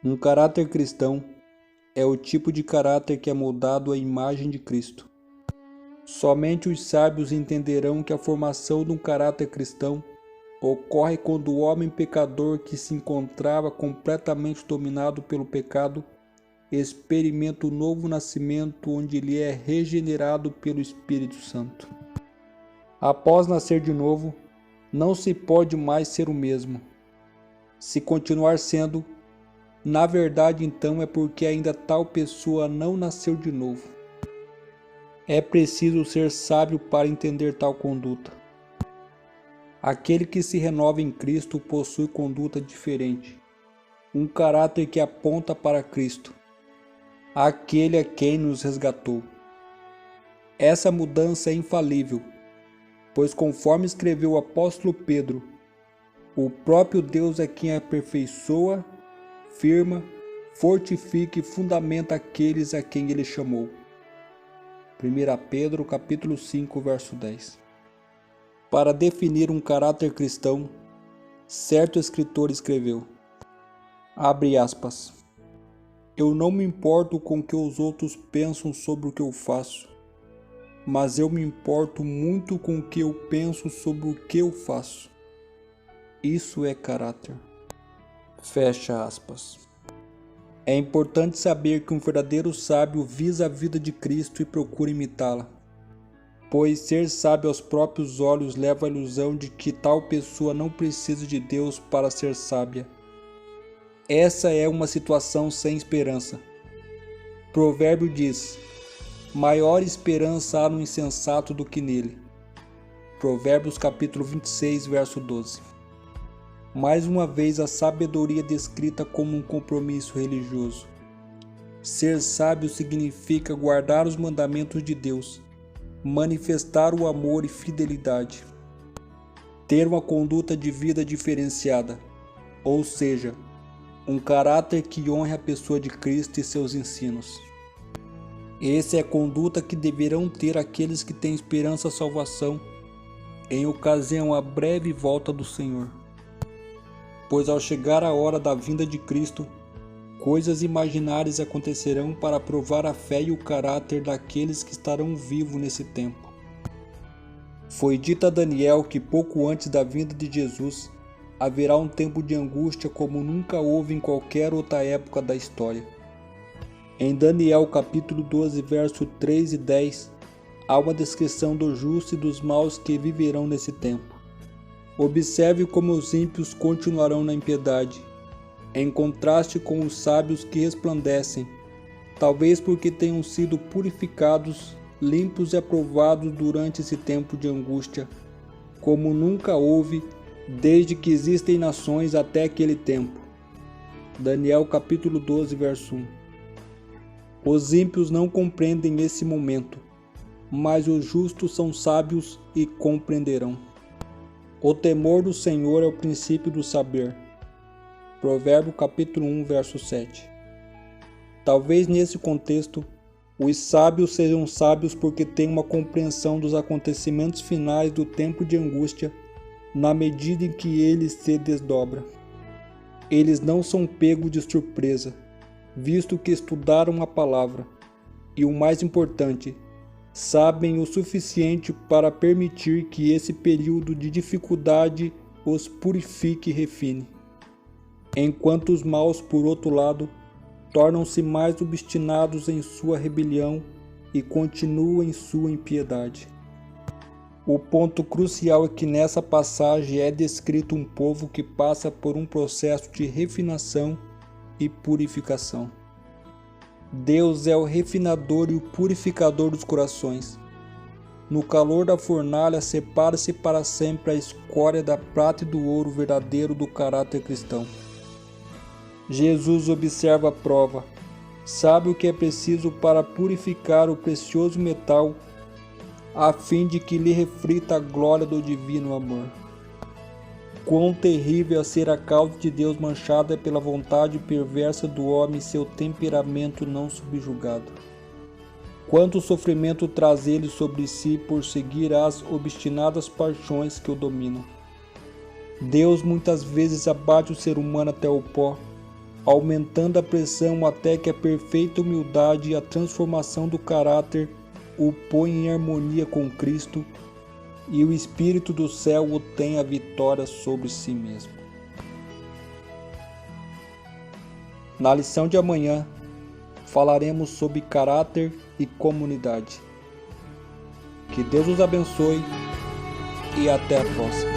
Um caráter cristão é o tipo de caráter que é moldado à imagem de Cristo. Somente os sábios entenderão que a formação de um caráter cristão ocorre quando o homem pecador que se encontrava completamente dominado pelo pecado experimenta o novo nascimento onde ele é regenerado pelo Espírito Santo. Após nascer de novo, não se pode mais ser o mesmo. Se continuar sendo, na verdade então é porque ainda tal pessoa não nasceu de novo. É preciso ser sábio para entender tal conduta. Aquele que se renova em Cristo possui conduta diferente, um caráter que aponta para Cristo, aquele a quem nos resgatou. Essa mudança é infalível, pois conforme escreveu o apóstolo Pedro, o próprio Deus é quem aperfeiçoa, firma, fortifica e fundamenta aqueles a quem ele chamou. 1 Pedro capítulo 5, verso 10. Para definir um caráter cristão, certo escritor escreveu, abre aspas, eu não me importo com o que os outros pensam sobre o que eu faço, mas eu me importo muito com o que eu penso sobre o que eu faço. Isso é caráter. Fecha aspas. É importante saber que um verdadeiro sábio visa a vida de Cristo e procura imitá-la, pois ser sábio aos próprios olhos leva à ilusão de que tal pessoa não precisa de Deus para ser sábia. Essa é uma situação sem esperança. Provérbio diz, maior esperança há no insensato do que nele. Provérbios capítulo 26, verso 12. Mais uma vez a sabedoria descrita como um compromisso religioso. Ser sábio significa guardar os mandamentos de Deus, manifestar o amor e fidelidade, ter uma conduta de vida diferenciada, ou seja, um caráter que honre a pessoa de Cristo e seus ensinos. Essa é a conduta que deverão ter aqueles que têm esperança à salvação em ocasião à breve volta do Senhor. Pois ao chegar a hora da vinda de Cristo, coisas imaginárias acontecerão para provar a fé e o caráter daqueles que estarão vivos nesse tempo. Foi dito a Daniel que pouco antes da vinda de Jesus, haverá um tempo de angústia como nunca houve em qualquer outra época da história. Em Daniel capítulo 12, verso 3 e 10, há uma descrição do justo e dos maus que viverão nesse tempo. Observe como os ímpios continuarão na impiedade, em contraste com os sábios que resplandecem, talvez porque tenham sido purificados, limpos e aprovados durante esse tempo de angústia, como nunca houve desde que existem nações até aquele tempo. Daniel capítulo 12, verso 1. Os ímpios não compreendem esse momento, mas os justos são sábios e compreenderão. O temor do Senhor é o princípio do saber. Provérbio capítulo 1, verso 7. Talvez nesse contexto, os sábios sejam sábios porque têm uma compreensão dos acontecimentos finais do tempo de angústia na medida em que ele se desdobra. Eles não são pegos de surpresa, visto que estudaram a palavra, e o mais importante, sabem o suficiente para permitir que esse período de dificuldade os purifique e refine. Enquanto os maus, por outro lado, tornam-se mais obstinados em sua rebelião e continuam em sua impiedade. O ponto crucial é que nessa passagem é descrito um povo que passa por um processo de refinação e purificação. Deus é o refinador e o purificador dos corações. No calor da fornalha separa-se para sempre a escória da prata e do ouro verdadeiro do caráter cristão. Jesus observa a prova, sabe o que é preciso para purificar o precioso metal, a fim de que lhe reflita a glória do divino amor. Quão terrível é ser a causa de Deus manchada pela vontade perversa do homem e seu temperamento não subjugado. Quanto sofrimento traz ele sobre si por seguir as obstinadas paixões que o dominam. Deus muitas vezes abate o ser humano até o pó, aumentando a pressão até que a perfeita humildade e a transformação do caráter o põe em harmonia com Cristo e o Espírito do céu o tem a vitória sobre si mesmo. Na lição de amanhã, falaremos sobre caráter e comunidade. Que Deus os abençoe e até a próxima.